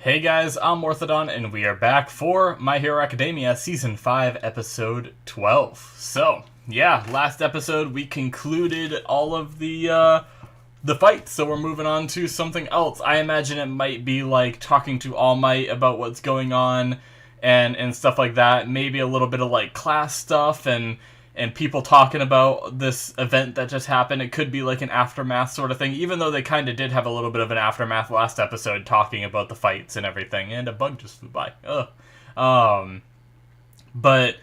Hey guys, I'm Morthadon, and we are back for My Hero Academia Season 5, Episode 12. So, yeah, last episode we concluded all of the fights, so we're moving on to something else. I imagine it might be like talking to All Might about what's going on and stuff like that. Maybe a little bit of like class stuff and people talking about this event that just happened. It could be like an aftermath sort of thing, even though they kind of did have a little bit of an aftermath last episode talking about the fights and everything, and a bug just flew by. Ugh. But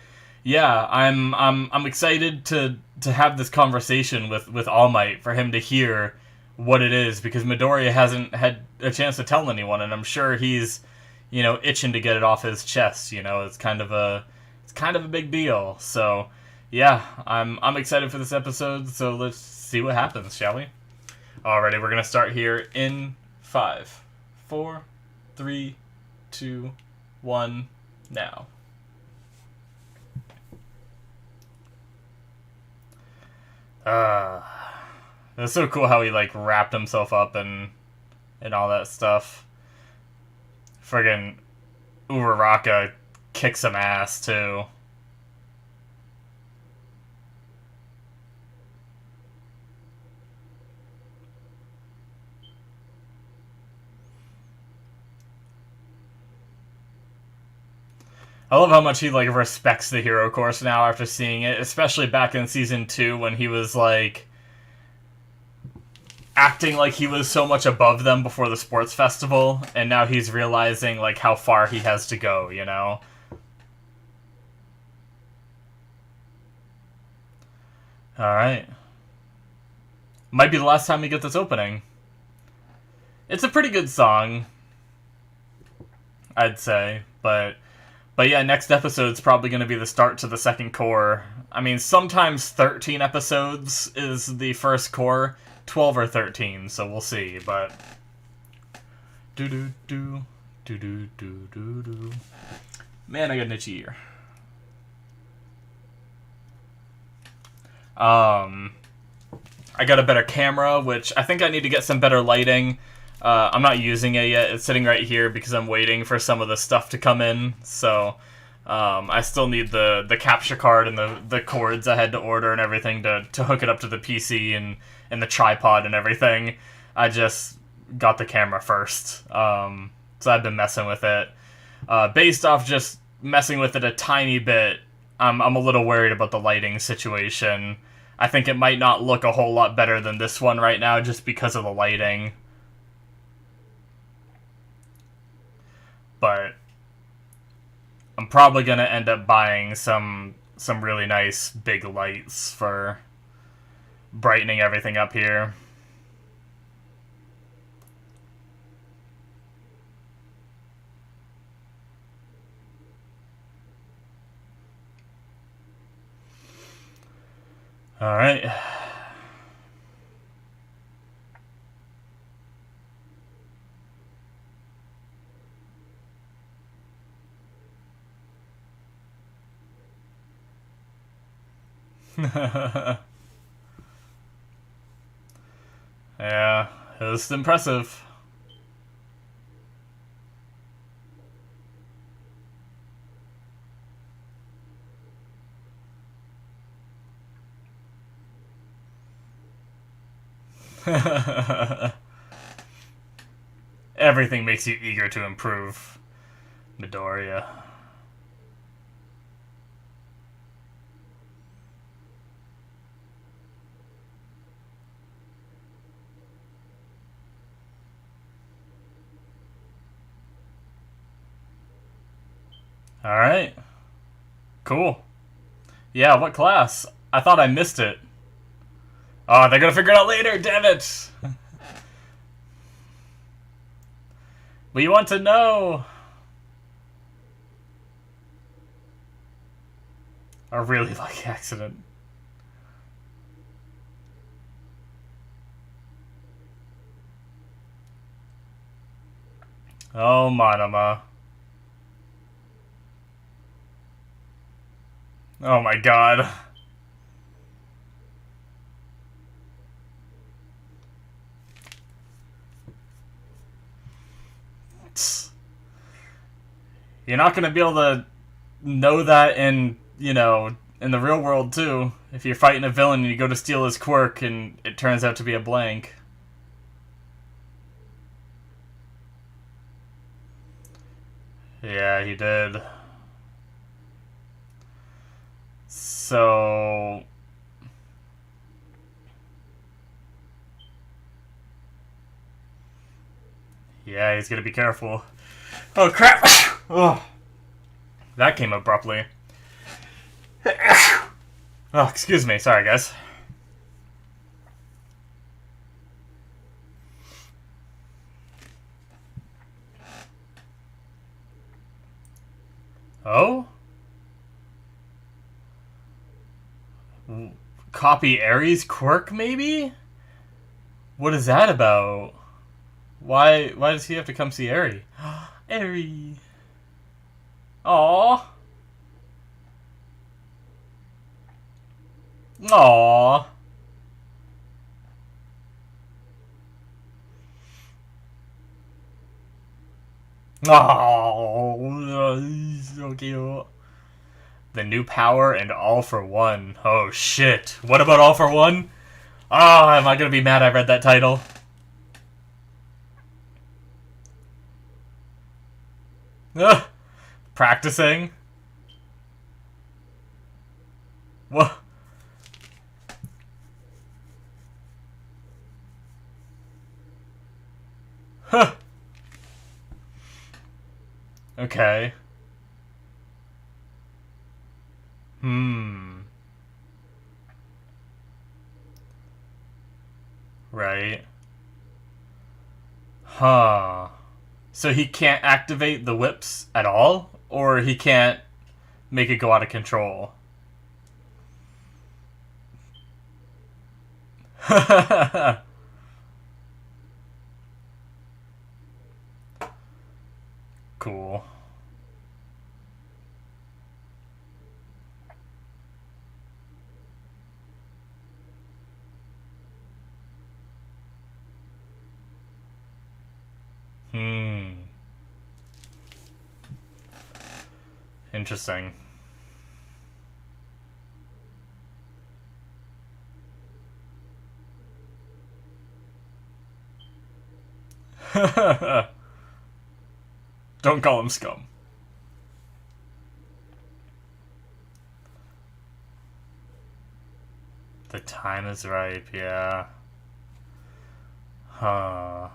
yeah, I'm excited to have this conversation with All Might, for him to hear what it is, because Midoryia hasn't had a chance to tell anyone, and I'm sure he's, itching to get it off his chest. It's kind of a big deal. So yeah, I'm excited for this episode, so let's see what happens, shall we? Alrighty, we're gonna start here in 5, 4, 3, 2, 1, now. It's so cool how he like wrapped himself up and all that stuff. Friggin' Uraraka kicks some ass too. I love how much he like respects the hero course now after seeing it, especially back in season 2 when he was like acting like he was so much above them before the sports festival, and now he's realizing like how far he has to go, Alright. Might be the last time we get this opening. It's a pretty good song, I'd say, but yeah, next episode's probably going to be the start to the second core. I mean, sometimes 13 episodes is the first core, 12 or 13, so we'll see, but do-do-do, do-do-do-do-do. Man, I got an itchy ear. I got a better camera, which I think I need to get some better lighting. I'm not using it yet. It's sitting right here because I'm waiting for some of the stuff to come in. So I still need the capture card and the cords I had to order and everything to hook it up to the PC and the tripod and everything. I just got the camera first. So I've been messing with it. Based off just messing with it a tiny bit, I'm a little worried about the lighting situation. I think it might not look a whole lot better than this one right now just because of the lighting. But I'm probably going to end up buying some really nice big lights for brightening everything up here. All right. Yeah, it was impressive. Everything makes you eager to improve, Midoryia. Alright. Cool. Yeah, what class? I thought I missed it. Oh, they're gonna figure it out later, damn it! We want to know! A really lucky accident. Oh, Manama. Oh my god. You're not gonna be able to know that in, you know, in the real world too. If you're fighting a villain and you go to steal his quirk and it turns out to be a blank. Yeah, he did. So... yeah, he's gonna be careful. Oh, crap! Oh, that came abruptly. Oh, excuse me. Sorry, guys. Oh? Copy Ares' quirk, maybe? What is that about? Why does he have to come see Ares? Ares. Aww. Aww. Oh, so cute. The new power and All for One. Oh shit. What about All for One? Oh, am I gonna be mad I read that title? Ugh. Practicing? What? Huh. Okay. Right. Huh. So he can't activate the whips at all? Or he can't make it go out of control? Cool. Interesting. Don't call him scum. The time is ripe, yeah. Huh.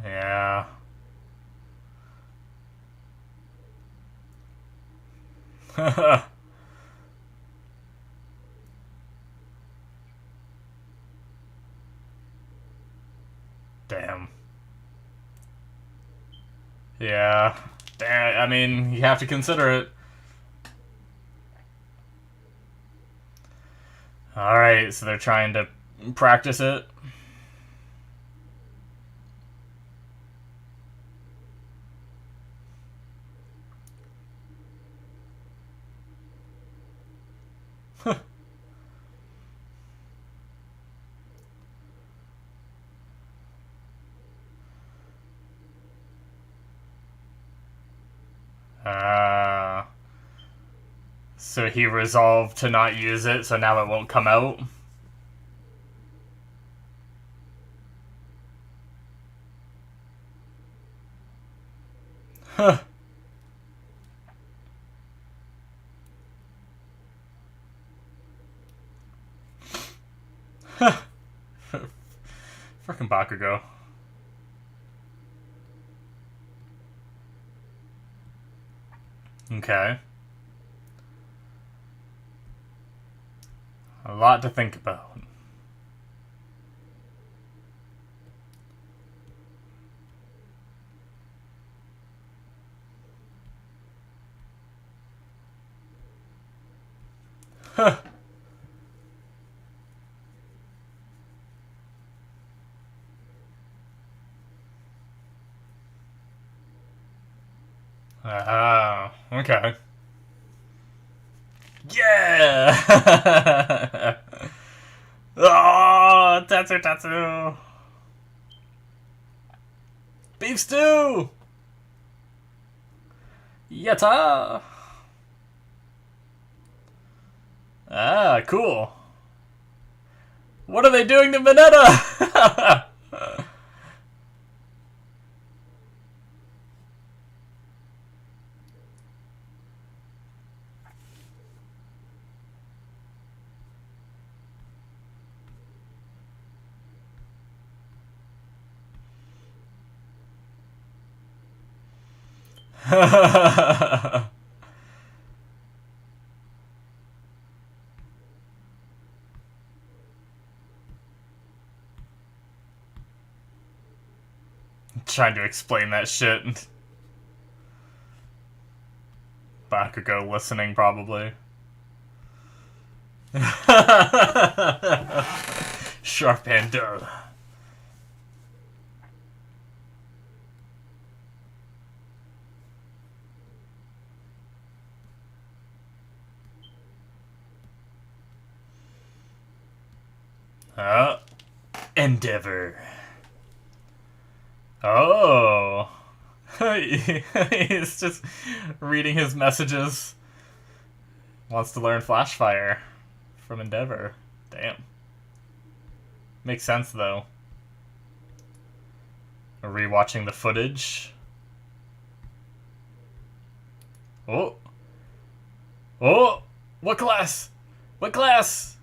Yeah. Damn. Yeah. Damn, I mean, you have to consider it. Alright, so they're trying to practice it. So he resolved to not use it, so now it won't come out. Huh. Frickin' Bakugo. Okay. A lot to think about. Huh. Okay. Yeah! Oh, Tatsu! Beef stew! Yatta! Ah, cool. What are they doing to Mineta? Trying to explain that shit. Bakugo listening, probably. Sharp and dull. Endeavor. Oh. He's just reading his messages. Wants to learn Flashfire from Endeavor. Damn. Makes sense, though. Rewatching the footage. Oh. Oh! What class? What class?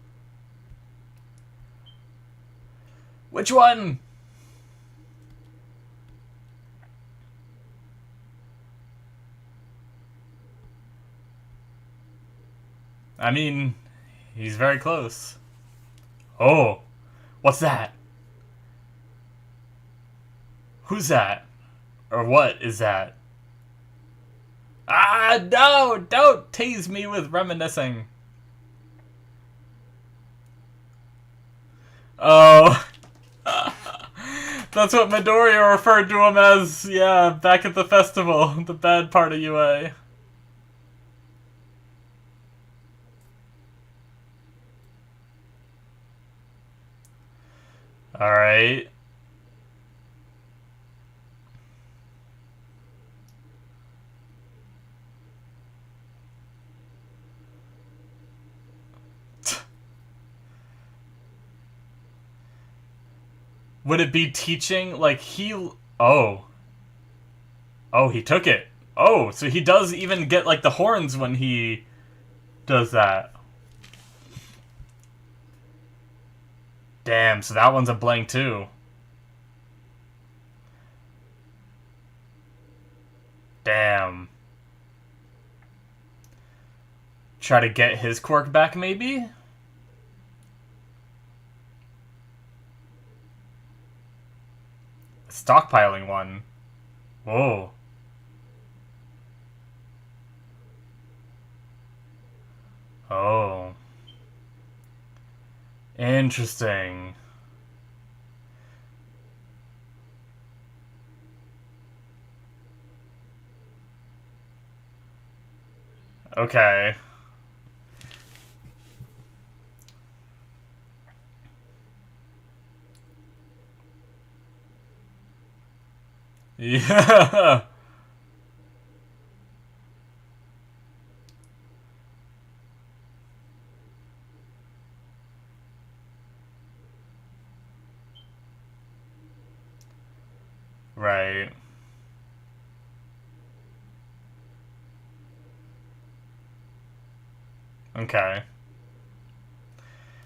Which one? I mean, he's very close. Oh, what's that? Who's that? Or what is that? Ah, no! Don't tease me with reminiscing. Oh. That's what Midoryia referred to him as, yeah, back at the festival. The bad part of UA. Alright. Would it be teaching? Like, he... Oh. Oh, he took it. Oh, so he does even get, like, the horns when he does that. Damn, so that one's a blank, too. Damn. Try to get his quirk back, maybe? Stockpiling one. Whoa. Oh. Interesting. Okay. Yeah. Right. Okay.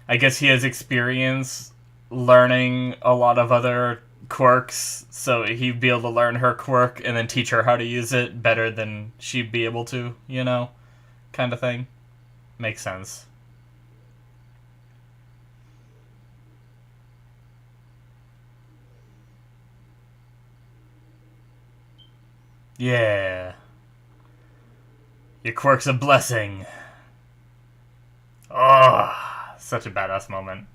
I guess he has experience learning a lot of other quirks, so he'd be able to learn her quirk and then teach her how to use it better than she'd be able to, you know? Kind of thing. Makes sense. Yeah. Your quirk's a blessing. Oh, such a badass moment.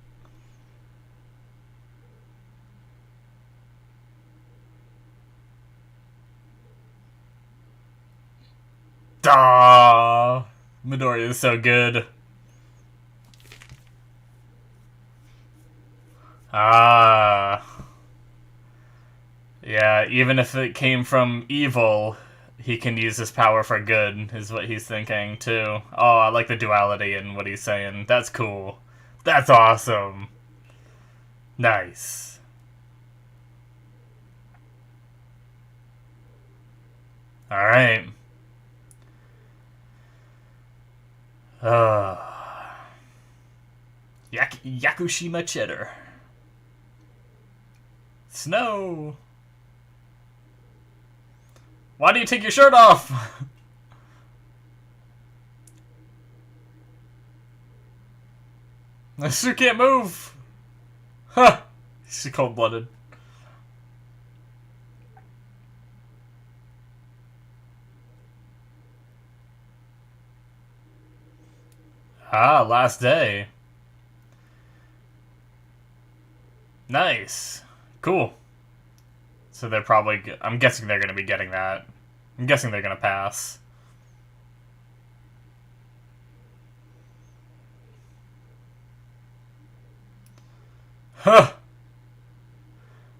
Ah, Midoriya is so good. Ah. Yeah, even if it came from evil, he can use his power for good, is what he's thinking, too. Oh, I like the duality in what he's saying. That's cool. That's awesome. Nice. Alright. Yakushima cheddar. Snow. Why do you take your shirt off? I sure can't move. Huh. He's cold-blooded. Ah, last day. Nice. Cool. So they're probably... I'm guessing they're going to be getting that. I'm guessing they're going to pass. Huh.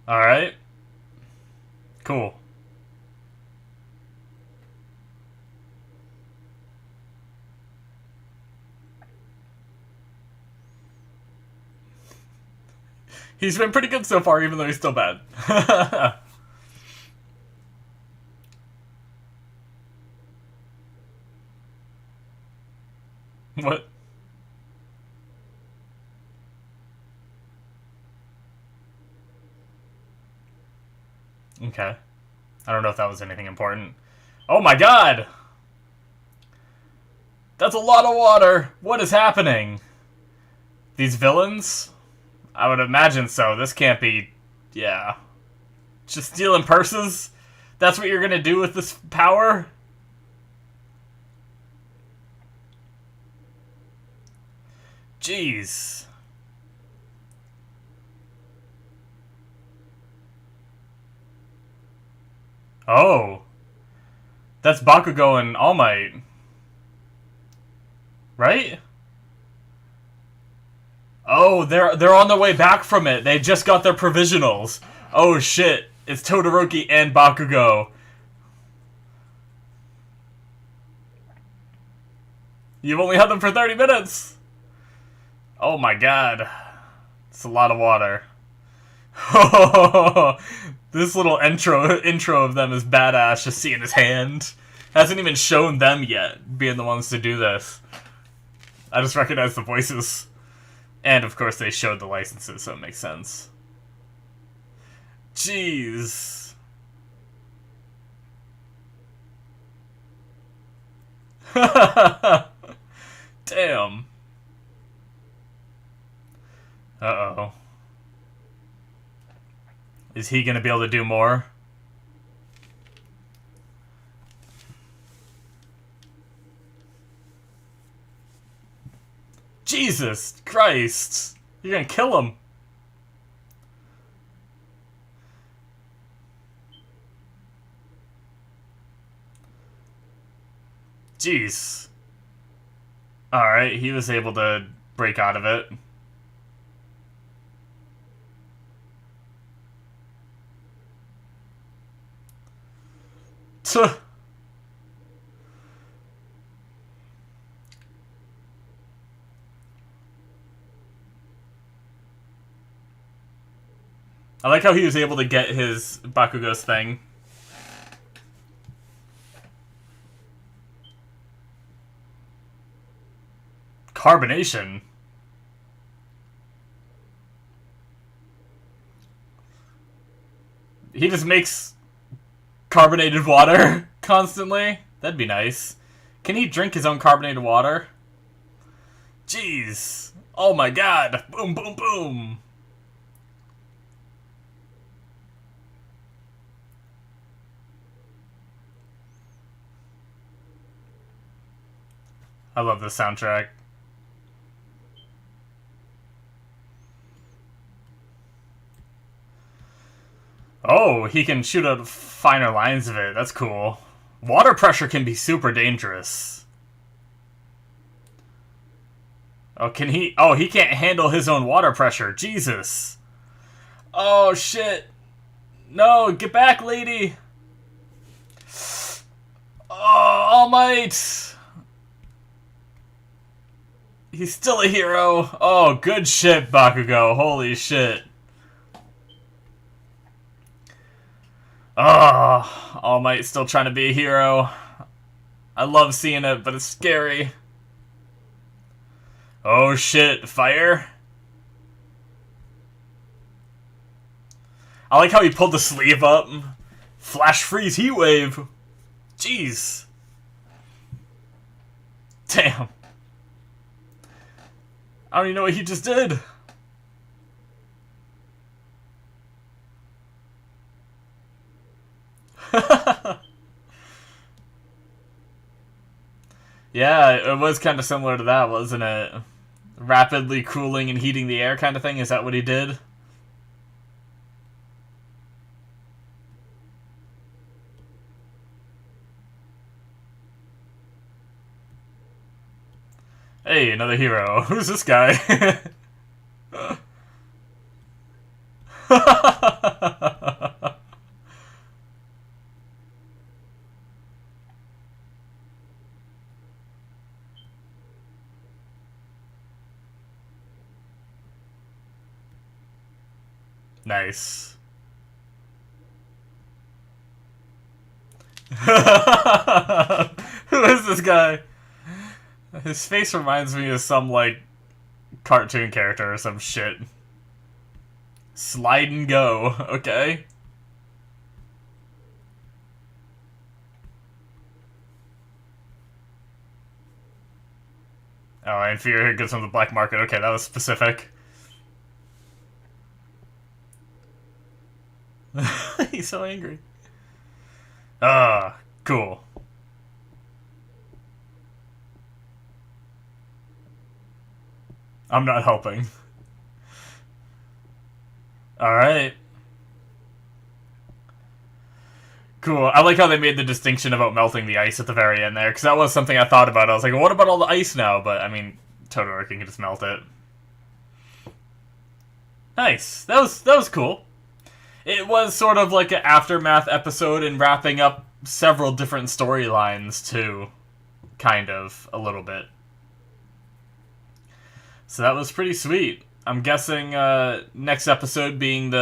Alright. Cool. He's been pretty good so far, even though he's still bad. What? Okay. I don't know if that was anything important. Oh my god! That's a lot of water! What is happening? These villains? I would imagine so. This can't be... Yeah. Just stealing purses? That's what you're gonna do with this power? Jeez. Oh. That's Bakugo and All Might. Right? Oh, they're on their way back from it. They just got their provisionals. Oh shit. It's Todoroki and Bakugo. You've only had them for 30 minutes. Oh my god. It's a lot of water. This little intro of them is badass, just seeing his hand. Hasn't even shown them yet, being the ones to do this. I just recognize the voices. And of course they showed the licenses, so it makes sense. Jeez. Damn. Uh-oh. Is he gonna be able to do more? Jesus Christ! You're gonna kill him! Jeez. Alright, he was able to break out of it. Tuh. I like how he was able to get his Bakugo's thing. Carbonation? He just makes carbonated water constantly? That'd be nice. Can he drink his own carbonated water? Jeez. Oh my god. Boom, boom, boom. I love this soundtrack. Oh, he can shoot out finer lines of it. That's cool. Water pressure can be super dangerous. Oh, can he... Oh, he can't handle his own water pressure. Jesus. Oh, shit. No, get back, lady. All Might! He's still a hero. Oh, good shit, Bakugo. Holy shit. Oh, All Might still trying to be a hero. I love seeing it, but it's scary. Oh shit, fire? I like how he pulled the sleeve up. Flash freeze heat wave. Jeez. Damn. I don't even know what he just did. Yeah, it was kind of similar to that, wasn't it? Rapidly cooling and heating the air kind of thing? Is that what he did? Hey, another hero. Who's this guy? Nice. Who is this guy? His face reminds me of some, like, cartoon character or some shit. Slide and go, okay? Oh, and Fear gets on the black market. Okay, that was specific. He's so angry. Ah, cool. I'm not helping. Alright. Cool. I like how they made the distinction about melting the ice at the very end there, because that was something I thought about. I was like, well, what about all the ice now? But, I mean, Todoroki can just melt it. Nice. That was cool. It was sort of like an aftermath episode and wrapping up several different storylines, too. Kind of. A little bit. So that was pretty sweet. I'm guessing next episode being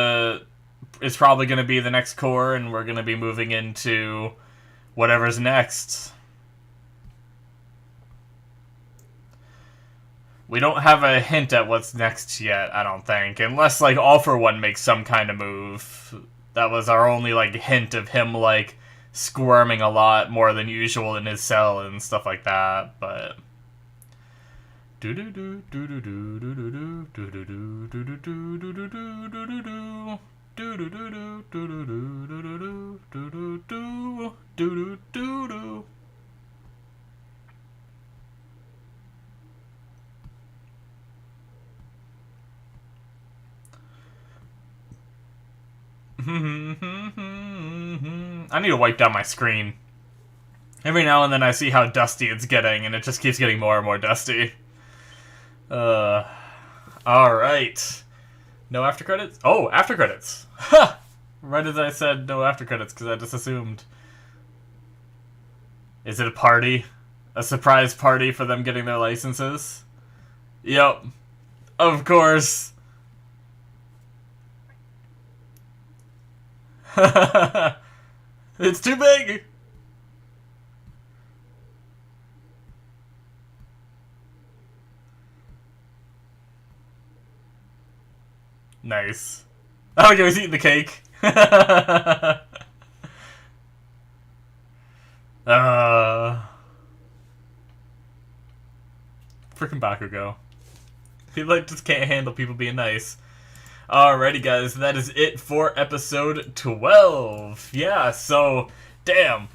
is probably going to be the next core, and we're going to be moving into whatever's next. We don't have a hint at what's next yet, I don't think. Unless, like, All for One makes some kind of move. That was our only, like, hint of him, like, squirming a lot more than usual in his cell and stuff like that, but... I need to wipe down my screen. Every now and then I see how dusty it's getting, and it just keeps getting more and more dusty. Alright. No after credits? Oh, after credits! Ha! Right as I said no after credits, because I just assumed. Is it a party? A surprise party for them getting their licenses? Yep. Of course. It's too big! Nice. Oh, he was eating the cake. Freaking Bakugo. He like just can't handle people being nice. Alrighty guys, that is it for episode 12. Yeah, so damn.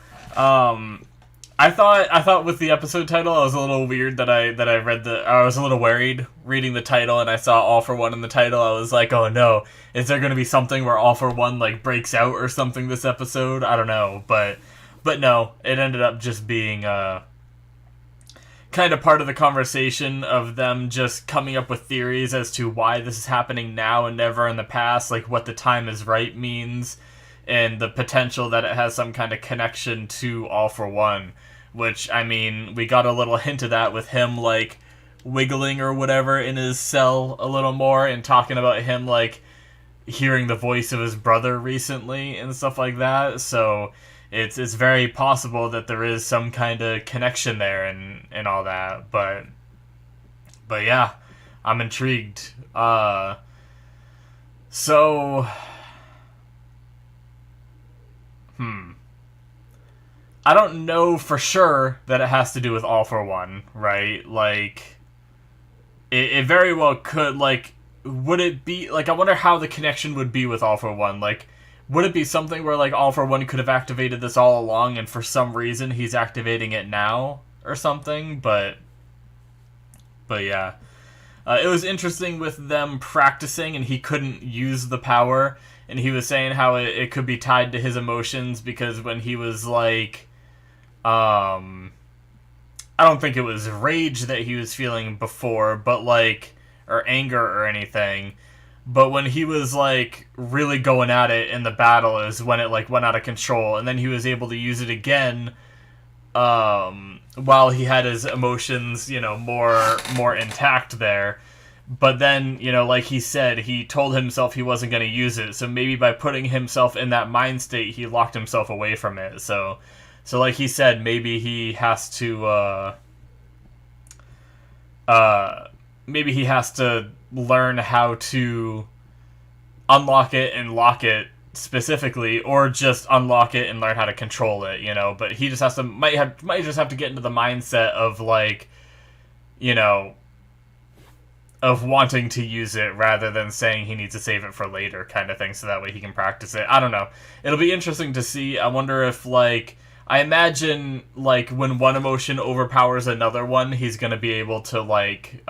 I thought with the episode title, I was a little weird that I was a little worried reading the title and I saw All for One in the title. I was like, oh no, is there gonna be something where All for One like breaks out or something this episode? I don't know, but no, it ended up just being kind of part of the conversation of them just coming up with theories as to why this is happening now and never in the past, like what the time is right means, and the potential that it has some kind of connection to All for One, which, I mean, we got a little hint of that with him, like, wiggling or whatever in his cell a little more, and talking about him, like, hearing the voice of his brother recently and stuff like that. So it's very possible that there is some kind of connection there and all that. But yeah, I'm intrigued. So I don't know for sure that it has to do with All for One, right? Like, it very well could, like, would it be, like, I wonder how the connection would be with All for One. Like, would it be something where, like, All for One could have activated this all along and for some reason he's activating it now or something? But yeah. It was interesting with them practicing and he couldn't use the power, and he was saying how it could be tied to his emotions because when he was, like, I don't think it was rage that he was feeling before, but, like, or anger or anything, but when he was, like, really going at it in the battle is when it, like, went out of control, and then he was able to use it again while he had his emotions, you know, more intact there. But then, you know, like he said, he told himself he wasn't going to use it, so maybe by putting himself in that mind state, he locked himself away from it. So like he said, maybe he has to maybe he has to learn how to unlock it and lock it specifically, or just unlock it and learn how to control it, you know. But he just has to might just have to get into the mindset of, like, you know, of wanting to use it rather than saying he needs to save it for later kind of thing, so that way he can practice it. I don't know. It'll be interesting to see. I wonder if, like, I imagine, like, when one emotion overpowers another one, he's going to be able to, like,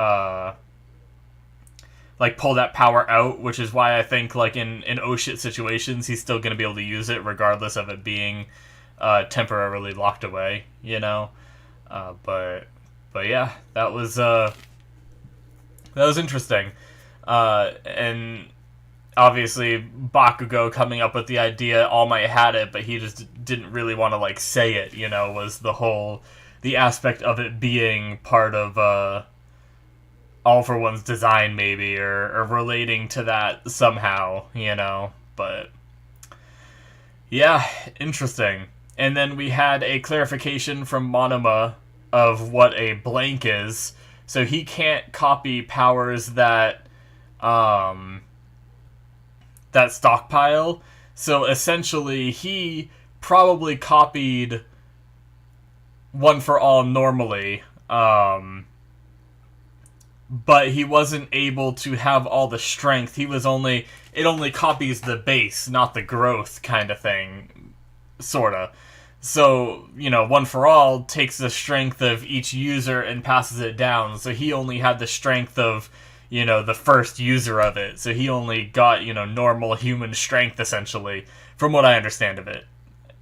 pull that power out, which is why I think, like, in oh shit situations, he's still going to be able to use it regardless of it being temporarily locked away, you know? But yeah, that was interesting. And obviously Bakugo coming up with the idea, All Might had it, but he just didn't really want to, like, say it, you know, was the aspect of it being part of All for One's design, maybe, or relating to that somehow, you know. But yeah, interesting. And then we had a clarification from Monoma of what a blank is. So he can't copy powers that stockpile. So essentially, he probably copied One for All normally, but he wasn't able to have all the strength. It only copies the base, not the growth kind of thing, sorta. So, you know, One for All takes the strength of each user and passes it down. So he only had the strength of, you know, the first user of it. So he only got, you know, normal human strength, essentially, from what I understand of it.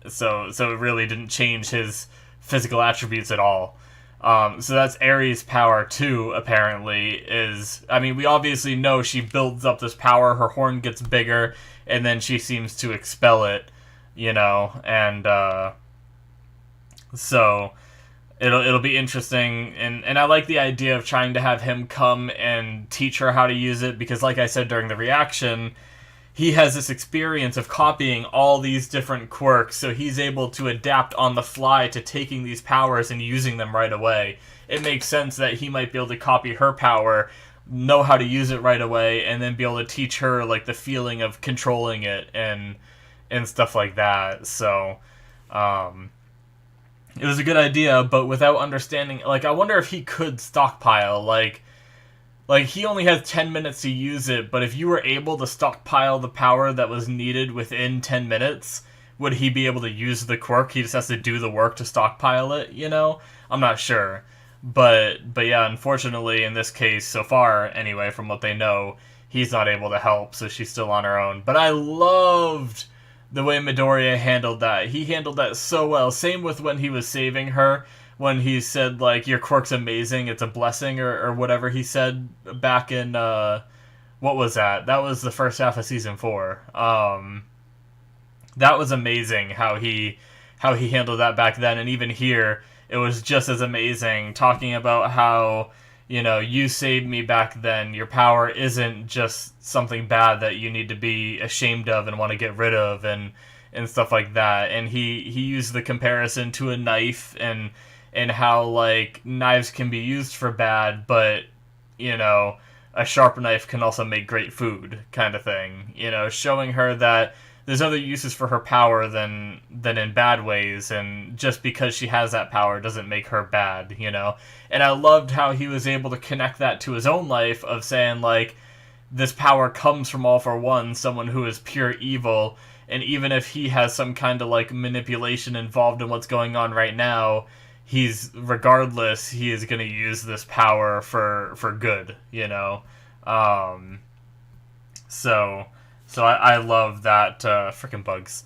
So it really didn't change his physical attributes at all. So that's Aries' power, too, apparently, is... I mean, we obviously know she builds up this power, her horn gets bigger, and then she seems to expel it, you know, and, so it'll be interesting, and I like the idea of trying to have him come and teach her how to use it, because like I said during the reaction, he has this experience of copying all these different quirks, so he's able to adapt on the fly to taking these powers and using them right away. It makes sense that he might be able to copy her power, know how to use it right away, and then be able to teach her, like, the feeling of controlling it and stuff like that. So it was a good idea, but without understanding, like, I wonder if he could stockpile, like he only has 10 minutes to use it, but if you were able to stockpile the power that was needed within 10 minutes, would he be able to use the quirk? He just has to do the work to stockpile it, you know? I'm not sure. But yeah, unfortunately, in this case, so far, anyway, from what they know, he's not able to help, so she's still on her own. But I loved the way Midoryia handled that. He handled that so well. Same with when he was saving her, when he said, like, your quirk's amazing, it's a blessing, or whatever he said back in, what was that? That was the first half of Season 4. That was amazing how he handled that back then, and even here, it was just as amazing, talking about how, you know, you saved me back then. Your power isn't just something bad that you need to be ashamed of and want to get rid of, and stuff like that. And he used the comparison to a knife, and how, like, knives can be used for bad, but, you know, a sharp knife can also make great food, kind of thing. You know, showing her that there's other uses for her power than in bad ways, and just because she has that power doesn't make her bad, you know? And I loved how he was able to connect that to his own life, of saying, like, this power comes from All for One, someone who is pure evil, and even if he has some kind of, like, manipulation involved in what's going on right now, he is going to use this power for good, you know? So I love that, frickin' bugs.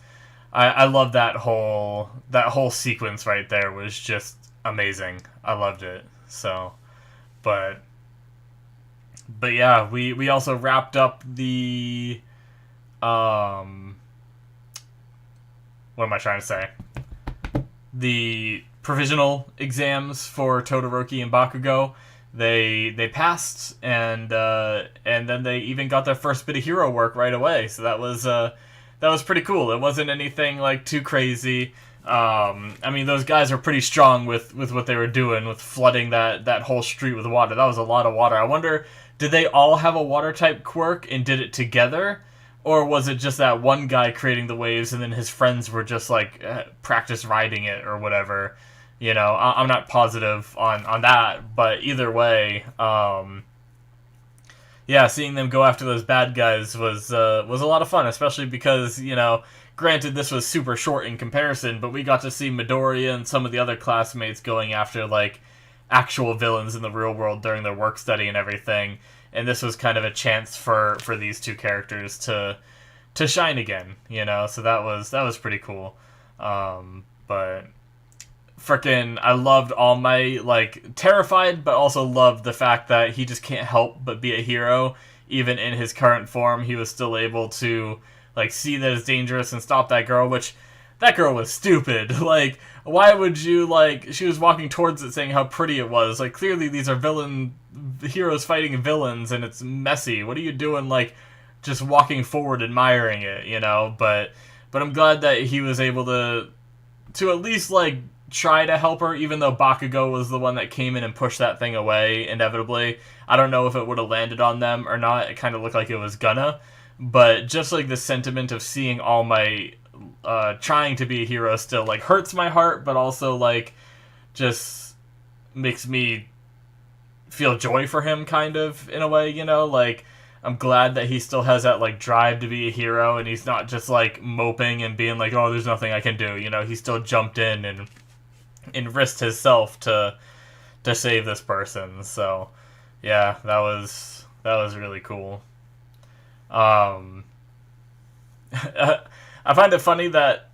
I love that whole sequence right there was just amazing. I loved it. So, but yeah, we also wrapped up the, what am I trying to say? The provisional exams for Todoroki and Bakugo. They passed, and then they even got their first bit of hero work right away. So that was pretty cool. It wasn't anything like too crazy. I mean, those guys are pretty strong with what they were doing, with flooding that whole street with water. That was a lot of water. I wonder, did they all have a water type quirk and did it together? Or was it just that one guy creating the waves and then his friends were just, like, practice riding it or whatever? You know, I'm not positive on that, but either way, yeah, seeing them go after those bad guys was a lot of fun, especially because, you know, granted this was super short in comparison, but we got to see Midoryia and some of the other classmates going after, like, actual villains in the real world during their work study and everything. And this was kind of a chance for these two characters to shine again, you know. So that was pretty cool. But frickin', I loved All Might, like, terrified, but also loved the fact that he just can't help but be a hero. Even in his current form, he was still able to, like, see that it's dangerous and stop that girl, which, that girl was stupid. Like, why would you, like, she was walking towards it saying how pretty it was. Like, clearly these are heroes fighting villains, and it's messy. What are you doing, like, just walking forward admiring it, you know? But I'm glad that he was able to at least, like, try to help her, even though Bakugo was the one that came in and pushed that thing away, inevitably. I don't know if it would have landed on them or not. It kind of looked like it was gonna. But just, like, the sentiment of seeing All Might trying to be a hero still, like, hurts my heart, but also, like, just makes me feel joy for him, kind of, in a way, you know? Like, I'm glad that he still has that, like, drive to be a hero, and he's not just, like, moping and being like, oh, there's nothing I can do, you know? He still jumped in and risked himself to save this person. So yeah, that was really cool. I find it funny that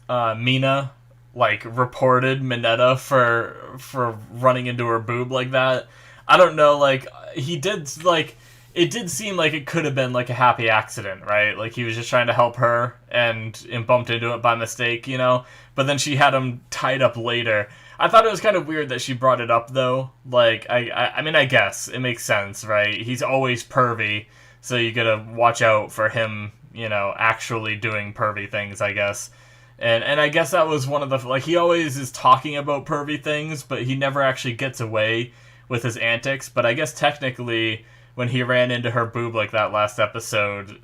Mina, like, reported Mineta for running into her boob like that. I don't know, like, he did, like, it did seem like it could have been, like, a happy accident, right? Like, he was just trying to help her and bumped into it by mistake, you know? But then she had him tied up later. I thought it was kind of weird that she brought it up, though. Like, I mean, I guess it makes sense, right? He's always pervy, so you gotta watch out for him, you know, actually doing pervy things, I guess. And I guess that was one of the, like, he always is talking about pervy things, but he never actually gets away with his antics. But I guess technically, when he ran into her boob like that last episode,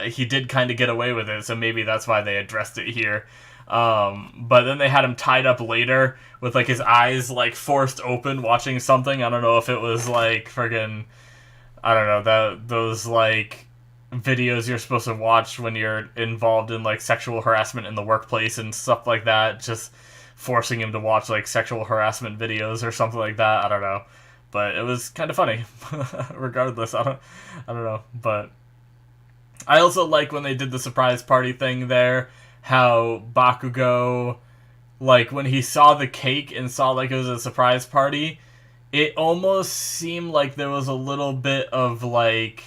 he did kind of get away with it, so maybe that's why they addressed it here. But then they had him tied up later with, like, his eyes, like, forced open watching something. I don't know if it was, like, friggin', I don't know, those, like, videos you're supposed to watch when you're involved in, like, sexual harassment in the workplace and stuff like that, just forcing him to watch, like, sexual harassment videos or something like that. I don't know. But it was kind of funny. Regardless, I don't know. But I also like when they did the surprise party thing there, how Bakugo, like, when he saw the cake and saw, like, it was a surprise party, it almost seemed like there was a little bit of, like,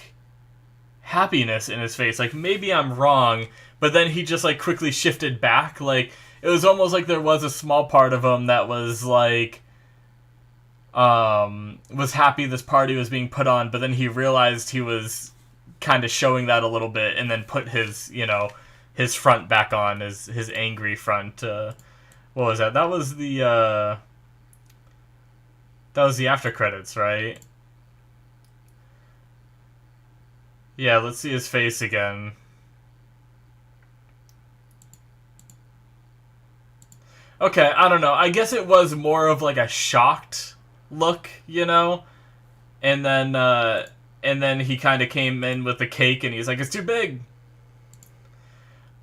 happiness in his face. Like, maybe I'm wrong, but then he just, like, quickly shifted back. Like, it was almost like there was a small part of him that was like, was happy this party was being put on, but then he realized he was kind of showing that a little bit, and then put his, you know, his front back on, his angry front. What was that? That was the after credits, right? Yeah, let's see his face again. Okay, I don't know. I guess it was more of like a shocked look, you know? And then he kind of came in with the cake and he's like, it's too big.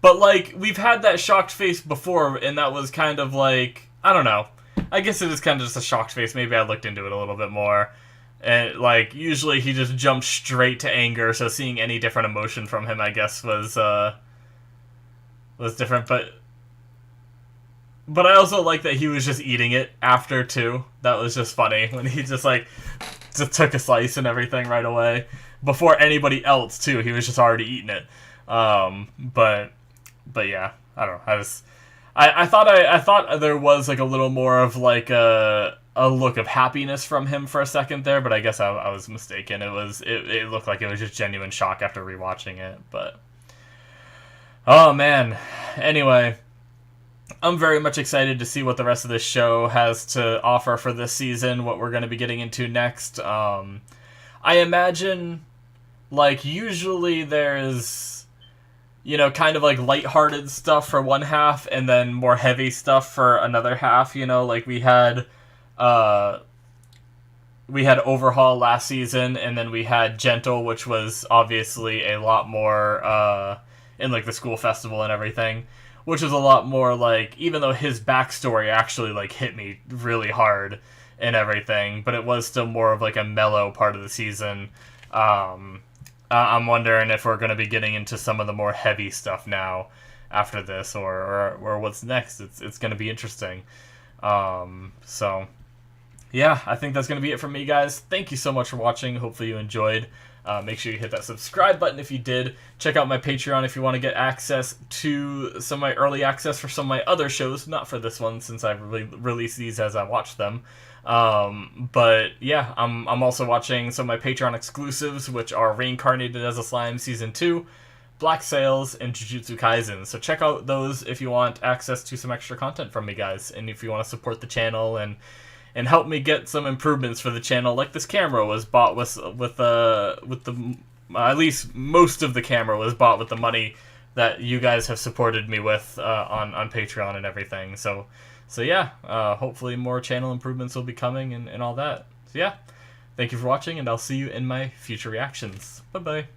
But like, we've had that shocked face before, and that was kind of like, I don't know. I guess it is kind of just a shocked face. Maybe I looked into it a little bit more. And like, usually he just jumped straight to anger, so seeing any different emotion from him, I guess, was different. But I also like that he was just eating it after too. That was just funny when he just took a slice and everything right away before anybody else too. He was just already eating it. But yeah, I don't know. I thought there was like a little more of like a look of happiness from him for a second there, but I guess I was mistaken. It looked like it was just genuine shock after rewatching it. But oh man. Anyway, I'm very much excited to see what the rest of this show has to offer for this season, what we're going to be getting into next. I imagine, like, usually there's, you know, kind of like lighthearted stuff for one half and then more heavy stuff for another half, you know, like we had Overhaul last season, and then we had Gentle, which was obviously a lot more in like the school festival and everything, which is a lot more like, even though his backstory actually like hit me really hard and everything, but it was still more of like a mellow part of the season. I'm wondering if we're going to be getting into some of the more heavy stuff now after this, or what's next. It's going to be interesting. So yeah, I think that's going to be it from me, guys. Thank you so much for watching. Hopefully you enjoyed. Make sure you hit that subscribe button if you did. Check out my Patreon if you want to get access to some of my early access for some of my other shows. Not for this one, since I release these as I watch them. But yeah, I'm also watching some of my Patreon exclusives, which are Reincarnated as a Slime Season 2, Black Sails, and Jujutsu Kaisen. So check out those if you want access to some extra content from me, guys. And if you want to support the channel and help me get some improvements for the channel, like this camera was bought with the at least most of the camera was bought with the money that you guys have supported me with on Patreon and everything. So yeah, hopefully more channel improvements will be coming and all that. So yeah, thank you for watching, and I'll see you in my future reactions. Bye bye.